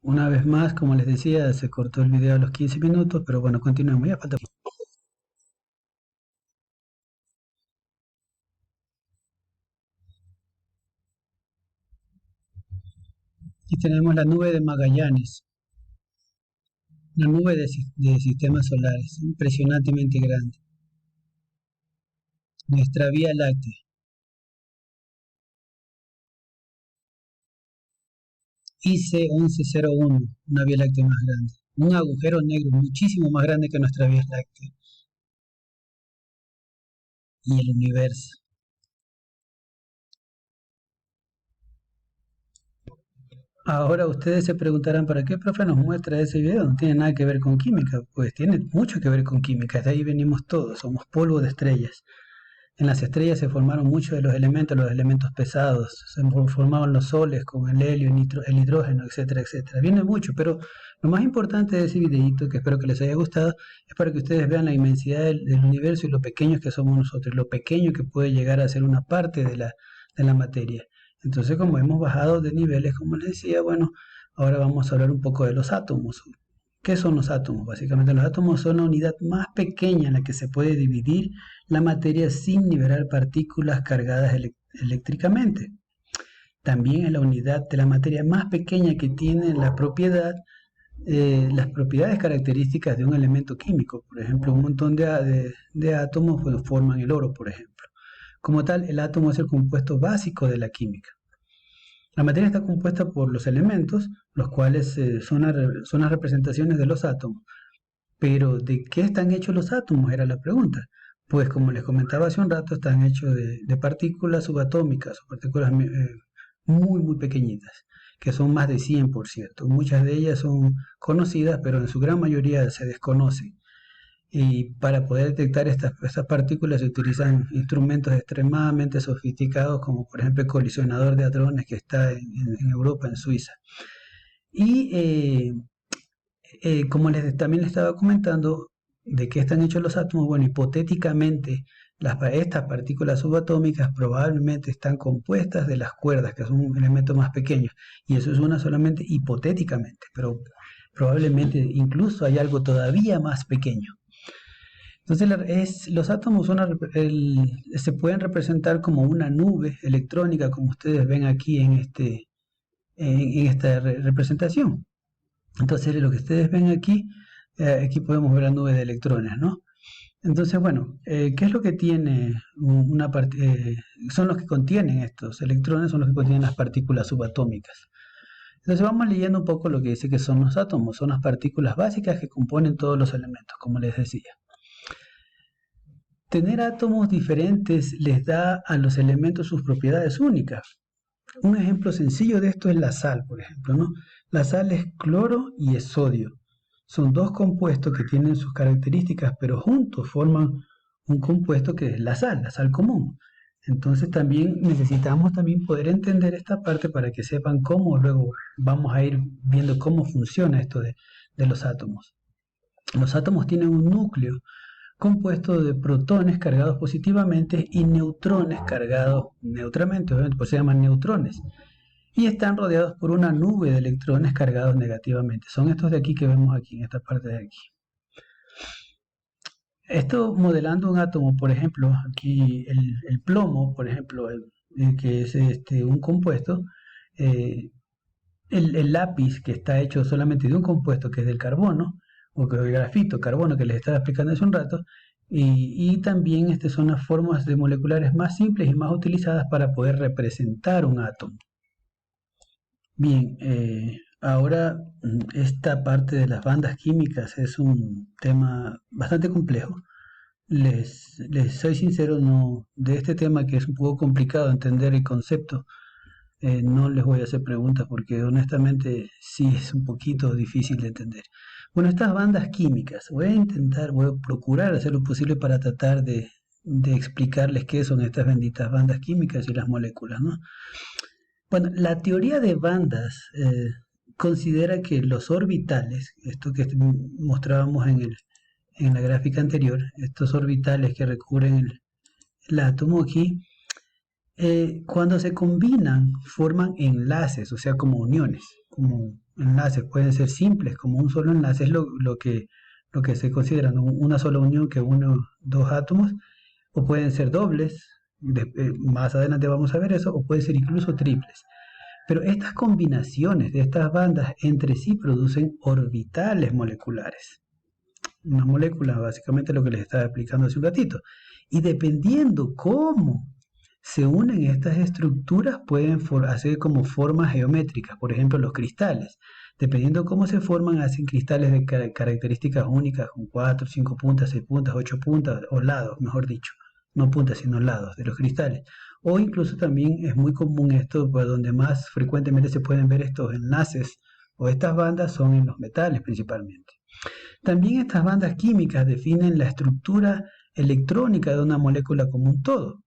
Una vez más, como les decía, se cortó el video a los 15 minutos, pero bueno, continuemos. Ya falta. Aquí tenemos la nube de Magallanes, una nube de sistemas solares, impresionantemente grande. Nuestra Vía Láctea, IC 1101, una Vía Láctea más grande. Un agujero negro muchísimo más grande que nuestra Vía Láctea y el universo. Ahora ustedes se preguntarán, ¿para qué profe nos muestra ese video? No tiene nada que ver con química. Pues tiene mucho que ver con química, de ahí venimos todos, somos polvo de estrellas. En las estrellas se formaron muchos de los elementos pesados, se formaban los soles con el helio, el hidrógeno, etcétera, etcétera. Viene mucho, pero lo más importante de ese videito, que espero que les haya gustado, es para que ustedes vean la inmensidad del universo y lo pequeños que somos nosotros, lo pequeño que puede llegar a ser una parte de la materia. Entonces, como hemos bajado de niveles, como les decía, bueno, ahora vamos a hablar un poco de los átomos. ¿Qué son los átomos? Básicamente los átomos son la unidad más pequeña en la que se puede dividir la materia sin liberar partículas cargadas eléctricamente. También es la unidad de la materia más pequeña que tiene las propiedades características de un elemento químico. Por ejemplo, un montón de átomos forman el oro, por ejemplo. Como tal, el átomo es el compuesto básico de la química. La materia está compuesta por los elementos, los cuales son las representaciones de los átomos. Pero ¿de qué están hechos los átomos? Era la pregunta. Pues como les comentaba hace un rato, están hechos de partículas subatómicas o partículas muy, muy pequeñitas, que son más de 100, por cierto. Muchas de ellas son conocidas, pero en su gran mayoría se desconocen. Y para poder detectar estas partículas se utilizan instrumentos extremadamente sofisticados, como por ejemplo el colisionador de hadrones que está en Europa, en Suiza. Y como también les estaba comentando, ¿de qué están hechos los átomos? Bueno, hipotéticamente, estas partículas subatómicas probablemente están compuestas de las cuerdas, que son un elemento más pequeño. Y eso es una solamente hipotéticamente, pero probablemente incluso hay algo todavía más pequeño. Entonces los átomos se pueden representar como una nube electrónica, como ustedes ven aquí en esta representación. Entonces lo que ustedes ven aquí podemos ver la nube de electrones, ¿no? Entonces, bueno, ¿qué es lo que tiene una son los que contienen estos electrones, son los que contienen las partículas subatómicas. Entonces vamos leyendo un poco lo que dice que son los átomos, son las partículas básicas que componen todos los elementos, como les decía. Tener átomos diferentes les da a los elementos sus propiedades únicas. Un ejemplo sencillo de esto es la sal, por ejemplo, ¿no? La sal es cloro y es sodio. Son dos compuestos que tienen sus características, pero juntos forman un compuesto que es la sal común. Entonces también necesitamos también poder entender esta parte para que sepan cómo luego vamos a ir viendo cómo funciona esto de los átomos. Los átomos tienen un núcleo compuesto de protones cargados positivamente y neutrones cargados neutramente, obviamente, pues se llaman neutrones, y están rodeados por una nube de electrones cargados negativamente. Son estos de aquí que vemos aquí, en esta parte de aquí. Esto modelando un átomo, por ejemplo, aquí el plomo, por ejemplo, que es un compuesto, eh, el lápiz que está hecho solamente de un compuesto que es del carbono, o que el grafito, carbono que les estaba explicando hace un rato, y también son las formas de moleculares más simples y más utilizadas para poder representar un átomo. Bien, ahora esta parte de las bandas químicas es un tema bastante complejo. Les soy sincero, no, de este tema que es un poco complicado entender el concepto, no les voy a hacer preguntas porque honestamente sí es un poquito difícil de entender. Bueno, estas bandas químicas, voy a procurar hacer lo posible para tratar de explicarles qué son estas benditas bandas químicas y las moléculas, ¿no? Bueno, la teoría de bandas considera que los orbitales, esto que mostrábamos en la gráfica anterior, estos orbitales que recubren el átomo aquí, cuando se combinan forman enlaces, o sea, como uniones, como enlaces, pueden ser simples, como un solo enlace, es lo que se considera, ¿no? Una sola unión que une dos átomos, o pueden ser dobles, más adelante vamos a ver eso, o pueden ser incluso triples. Pero estas combinaciones de estas bandas entre sí producen orbitales moleculares. Una molécula, básicamente lo que les estaba explicando hace un ratito. Y dependiendo cómo se unen estas estructuras, pueden hacer como formas geométricas, por ejemplo los cristales. Dependiendo cómo se forman, hacen cristales de características únicas, con 4, 5 puntas, 6 puntas, 8 puntas, o lados, mejor dicho. No puntas, sino lados de los cristales. O incluso también es muy común esto, pues, donde más frecuentemente se pueden ver estos enlaces o estas bandas son en los metales principalmente. También estas bandas químicas definen la estructura electrónica de una molécula como un todo.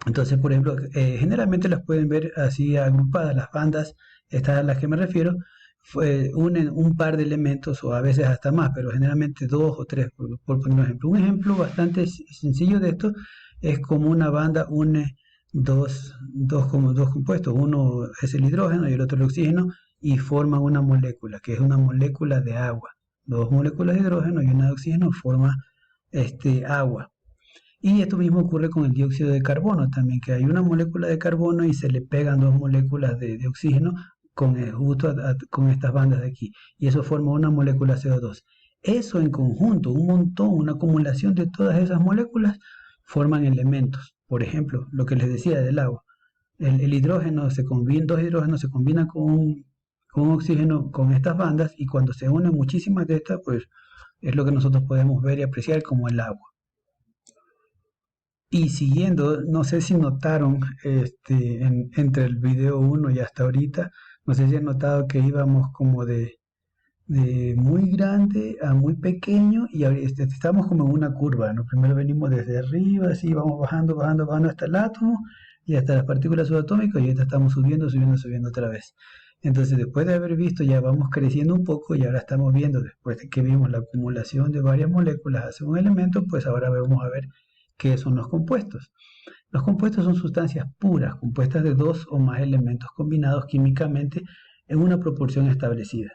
Entonces, por ejemplo, generalmente las pueden ver así agrupadas, las bandas, estas a las que me refiero, unen un par de elementos o a veces hasta más, pero generalmente dos o tres, por poner un ejemplo. Un ejemplo bastante sencillo de esto es como una banda une dos compuestos, uno es el hidrógeno y el otro el oxígeno, y forman una molécula, que es una molécula de agua. Dos moléculas de hidrógeno y una de oxígeno forma agua. Y esto mismo ocurre con el dióxido de carbono también, que hay una molécula de carbono y se le pegan dos moléculas de oxígeno justo con estas bandas de aquí. Y eso forma una molécula CO2. Eso en conjunto, un montón, una acumulación de todas esas moléculas, forman elementos. Por ejemplo, lo que les decía del agua. El hidrógeno se combina, dos hidrógenos se combinan con oxígeno con estas bandas y cuando se unen muchísimas de estas, pues es lo que nosotros podemos ver y apreciar como el agua. Y siguiendo, no sé si notaron entre el video 1 y hasta ahorita, no sé si han notado que íbamos como de muy grande a muy pequeño y estamos como en una curva, ¿no? Primero venimos desde arriba, así vamos bajando, bajando, bajando hasta el átomo y hasta las partículas subatómicas y ahorita estamos subiendo, subiendo, subiendo otra vez. Entonces, después de haber visto, ya vamos creciendo un poco y ahora estamos viendo, después de que vimos la acumulación de varias moléculas hacia un elemento, pues ahora vamos a ver qué son los compuestos. Los compuestos son sustancias puras, compuestas de dos o más elementos combinados químicamente en una proporción establecida.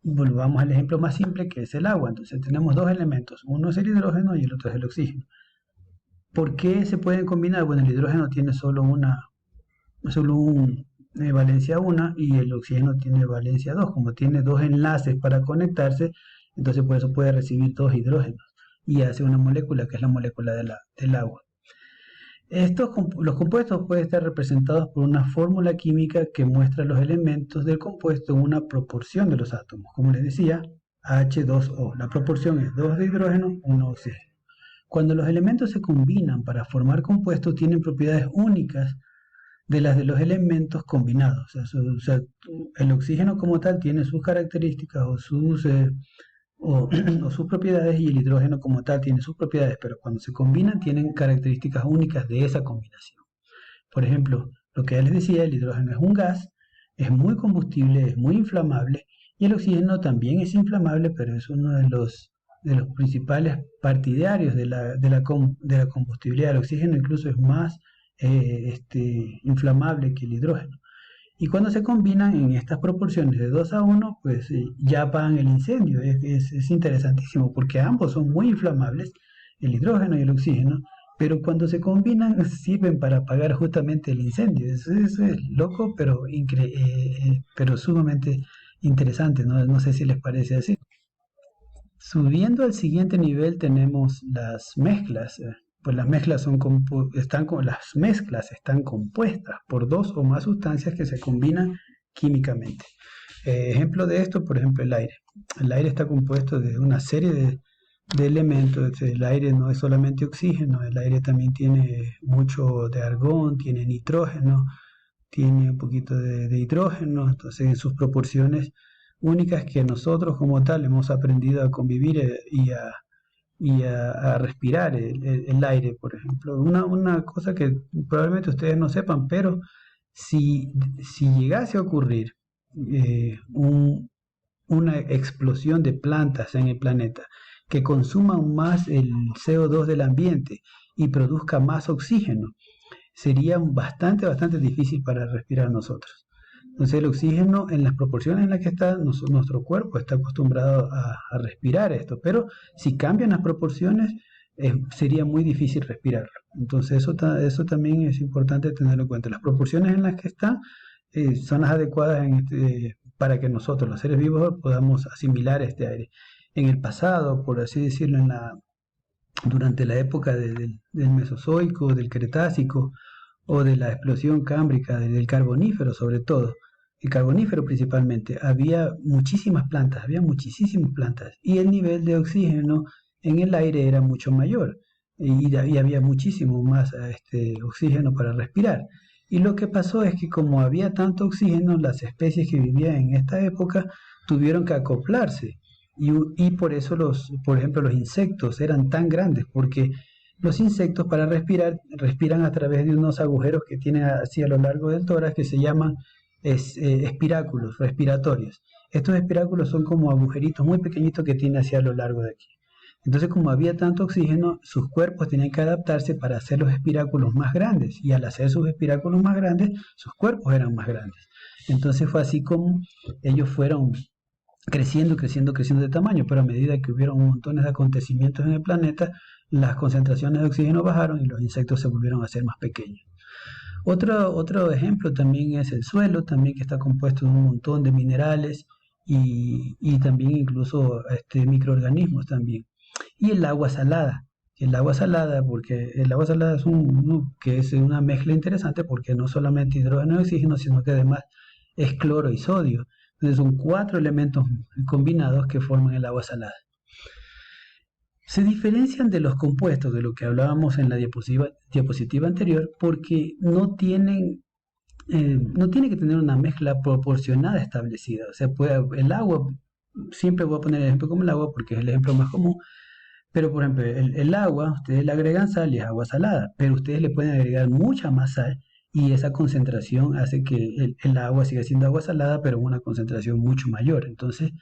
Volvamos al ejemplo más simple que es el agua. Entonces tenemos dos elementos, uno es el hidrógeno y el otro es el oxígeno. ¿Por qué se pueden combinar? Bueno, el hidrógeno tiene solo valencia 1 y el oxígeno tiene valencia 2. Como tiene dos enlaces para conectarse, entonces por eso puede recibir dos hidrógenos y hace una molécula que es la molécula del agua. Los compuestos pueden estar representados por una fórmula química que muestra los elementos del compuesto en una proporción de los átomos. Como les decía, H2O. La proporción es 2 de hidrógeno, 1 de oxígeno. Cuando los elementos se combinan para formar compuestos, tienen propiedades únicas de las de los elementos combinados. O sea, el oxígeno como tal tiene sus características o sus propiedades y el hidrógeno como tal tiene sus propiedades, pero cuando se combinan tienen características únicas de esa combinación. Por ejemplo, lo que ya les decía, el hidrógeno es un gas, es muy combustible, es muy inflamable y el oxígeno también es inflamable, pero es uno de los principales partidarios de la combustibilidad. El oxígeno incluso es más inflamable que el hidrógeno. Y cuando se combinan en estas proporciones de 2 a 1, pues ya apagan el incendio. Es interesantísimo porque ambos son muy inflamables, el hidrógeno y el oxígeno, pero cuando se combinan sirven para apagar justamente el incendio. Eso es loco, pero sumamente interesante, ¿no? No sé si les parece así. Subiendo al siguiente nivel tenemos las mezclas. Pues las mezclas las mezclas están compuestas por dos o más sustancias que se combinan químicamente. Ejemplo de esto, por ejemplo, el aire. El aire está compuesto de una serie de elementos. El aire no es solamente oxígeno, el aire también tiene mucho de argón, tiene nitrógeno, tiene un poquito de hidrógeno, entonces en sus proporciones únicas que nosotros como tal hemos aprendido a convivir y a respirar el aire, por ejemplo. Una cosa que probablemente ustedes no sepan, pero si llegase a ocurrir una explosión de plantas en el planeta que consuman más el CO2 del ambiente y produzca más oxígeno, sería bastante difícil para respirar nosotros. Entonces el oxígeno en las proporciones en las que está, nuestro cuerpo está acostumbrado a respirar esto, pero si cambian las proporciones, sería muy difícil respirarlo. Entonces eso también es importante tenerlo en cuenta. Las proporciones en las que está son las adecuadas para que nosotros, los seres vivos, podamos asimilar este aire. En el pasado, por así decirlo, durante la época del Mesozoico, del Cretácico o de la explosión cámbrica, del Carbonífero sobre todo, el Carbonífero principalmente, había muchísimas plantas y el nivel de oxígeno en el aire era mucho mayor y había muchísimo más oxígeno para respirar. Y lo que pasó es que como había tanto oxígeno, las especies que vivían en esta época tuvieron que acoplarse. Y por eso por ejemplo, los insectos eran tan grandes, porque los insectos para respiran a través de unos agujeros que tienen así a lo largo del tórax que se llaman espiráculos respiratorios. Estos espiráculos son como agujeritos muy pequeñitos que tiene hacia lo largo de aquí. Entonces, como había tanto oxígeno, sus cuerpos tenían que adaptarse para hacer los espiráculos más grandes. Y al hacer sus espiráculos más grandes, sus cuerpos eran más grandes. Entonces fue así como ellos fueron creciendo de tamaño, pero a medida que hubieron montones de acontecimientos en el planeta, las concentraciones de oxígeno bajaron y los insectos se volvieron a ser más pequeños. Otro ejemplo también es el suelo, también que está compuesto de un montón de minerales y también incluso microorganismos también. Y el agua salada. Porque el agua salada que es una mezcla interesante porque no solamente hidrógeno y oxígeno, sino que además es cloro y sodio. Entonces son 4 elementos combinados que forman el agua salada. Se diferencian de los compuestos, de lo que hablábamos en la diapositiva anterior, porque no tiene que tener una mezcla proporcionada establecida. O sea, el agua, siempre voy a poner el ejemplo como el agua porque es el ejemplo más común, pero por ejemplo, el agua, ustedes le agregan sal y es agua salada, pero ustedes le pueden agregar mucha más sal y esa concentración hace que el agua siga siendo agua salada, pero en una concentración mucho mayor. Entonces,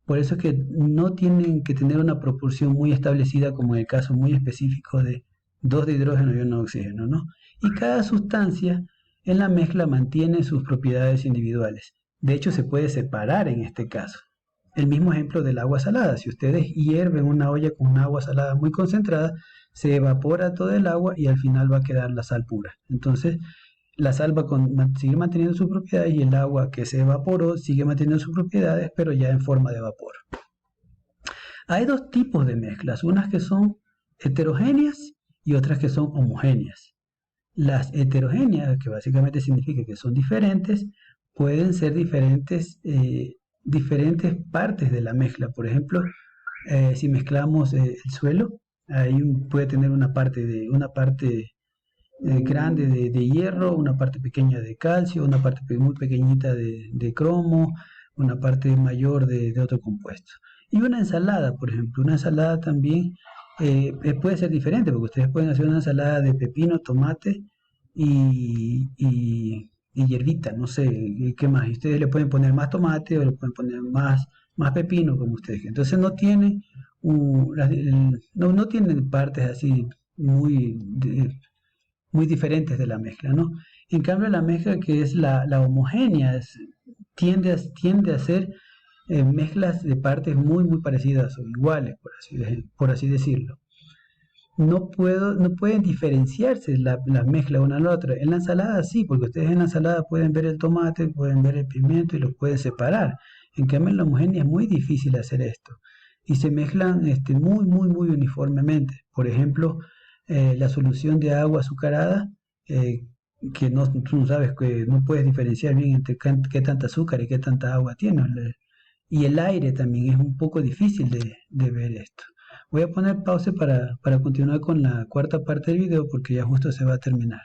por eso es que no tienen que tener una proporción muy establecida, como en el caso muy específico de 2 de hidrógeno y 1 de oxígeno, ¿no? Y cada sustancia en la mezcla mantiene sus propiedades individuales. De hecho, se puede separar en este caso. El mismo ejemplo del agua salada. Si ustedes hierven una olla con una agua salada muy concentrada, se evapora todo el agua y al final va a quedar la sal pura. Entonces, la sal va a seguir manteniendo sus propiedades y el agua que se evaporó sigue manteniendo sus propiedades, pero ya en forma de vapor. Hay 2 tipos de mezclas, unas que son heterogéneas y otras que son homogéneas. Las heterogéneas, que básicamente significa que son diferentes, pueden ser diferentes partes de la mezcla. Por ejemplo, si mezclamos el suelo, puede tener una parte grande de hierro, una parte pequeña de calcio, una parte muy pequeñita de cromo, una parte mayor de otro compuesto. Y una ensalada, por ejemplo, una ensalada también puede ser diferente, porque ustedes pueden hacer una ensalada de pepino, tomate y hierbita, no sé, ¿qué más? Y ustedes le pueden poner más tomate o le pueden poner más pepino, como ustedes quieran. Entonces no tienen partes así muy diferentes de la mezcla, ¿no? En cambio, la mezcla que es la homogénea tiende a ser mezclas de partes muy parecidas o iguales, por así decirlo. No pueden diferenciarse la mezcla una a la otra. En la ensalada sí, porque ustedes en la ensalada pueden ver el tomate, pueden ver el pimiento y los pueden separar. En cambio, en la homogénea es muy difícil hacer esto. Y se mezclan muy uniformemente. Por ejemplo, la solución de agua azucarada, que tú no sabes, que no puedes diferenciar bien entre qué tanta azúcar y qué tanta agua tiene. Y el aire también es un poco difícil de ver esto. Voy a poner pausa para continuar con la 4ª parte del video porque ya justo se va a terminar.